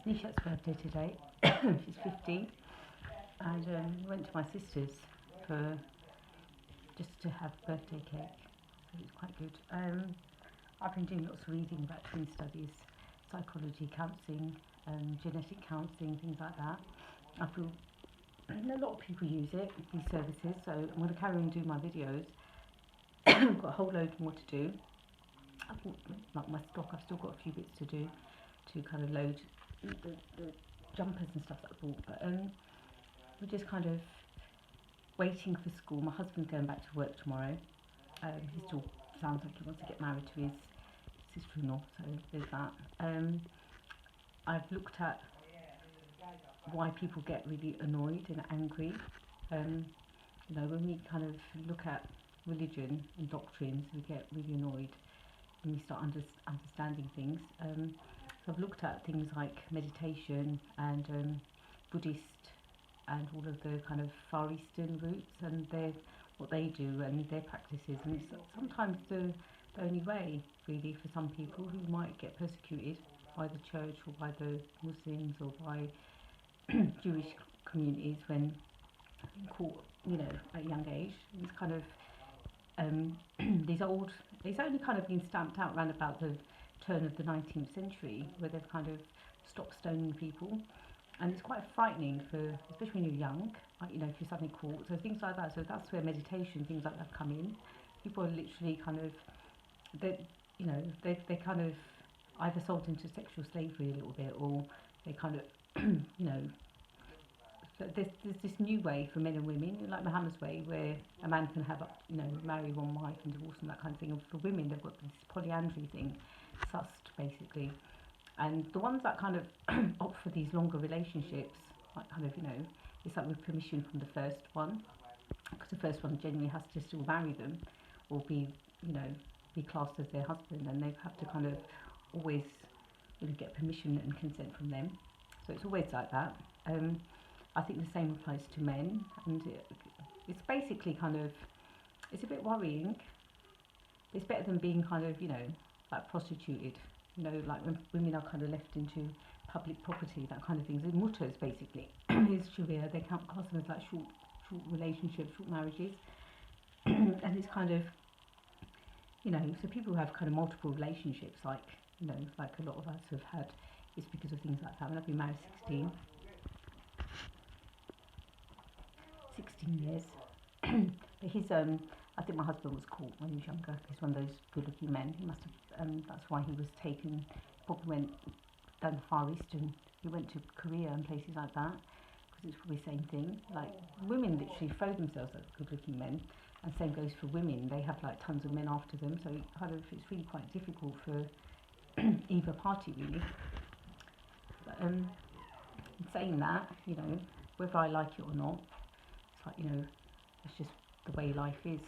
Nishat's birthday today. She's 15, and went to my sister's for just to have birthday cake. So it was quite good. I've been doing lots of reading about twin studies, psychology, counselling, genetic counselling, things like that. I feel a lot of people use it, these services, so I'm going to carry on doing my videos. I've got a whole load more to do. I thought, like my stock, I've still got a few bits to do to kind of load the jumpers and stuff that I bought. But we're just kind of waiting for school. My husband's going back to work tomorrow. He still sounds like he wants to get married to his sister-in-law, so there's that. I've looked at why people get really annoyed and angry. When we kind of look at religion and doctrines, we get really annoyed when we start understanding things. So I've looked at things like meditation and Buddhist and all of the kind of Far Eastern roots and what they do and their practices, and it's sometimes the only way really for some people who might get persecuted by the church or by the Muslims or by Jewish communities when caught, at a young age. It's kind of it's only kind of been stamped out around about the turn of the 19th century, where they've kind of stopped stoning people, and it's quite frightening especially when you're young, like, if you're suddenly caught. So things like that. So that's where meditation, things like that come in. People are literally kind of they kind of either sold into sexual slavery a little bit, or they kind of so there's this new way for men and women, like Muhammad's way, where a man can have, marry one wife and divorce and that kind of thing. And for women, they've got this polyandry thing, sust basically. And the ones that kind of opt for these longer relationships, like kind of, it's like with permission from the first one, because the first one genuinely has to still marry them or be classed as their husband, and they have to kind of always get permission and consent from them. So it's always like that. I think the same applies to men, and it's basically kind of, it's a bit worrying. It's better than being kind of, like prostituted, like when women are kind of left into public property, that kind of thing. So mutters basically is Sharia. They can't class them as like short relationships, short marriages, and it's kind of, so people who have kind of multiple relationships, like like a lot of us have had, it's because of things like that. When I've been married 16 years. But I think my husband was caught when he was younger. He's one of those good-looking men. He must have, that's why he was taken, probably went down the Far East, and he went to Korea and places like that, because it's probably the same thing. Like, women literally throw themselves at good-looking men, and same goes for women. They have like tons of men after them, so it's really quite difficult for either party really. But saying that, whether I like it or not, it's like, it's just the way life is.